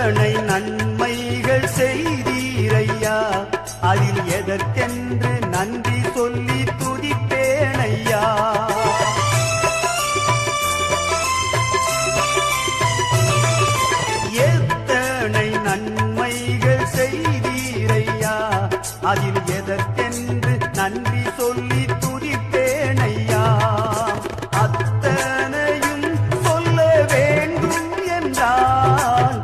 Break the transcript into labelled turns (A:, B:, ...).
A: எத்தனை நன்மைகள் செய்தீரையா, அதில் எதற்கென்று நன்றி சொல்லி துதிப்பேனையா. எத்தனை நன்மைகள் செய்தீரையா, அதில் எதற்கென்று நன்றி சொல்லி துதிப்பேனையா. அத்தனையும் சொல்ல வேண்டும் என்றால்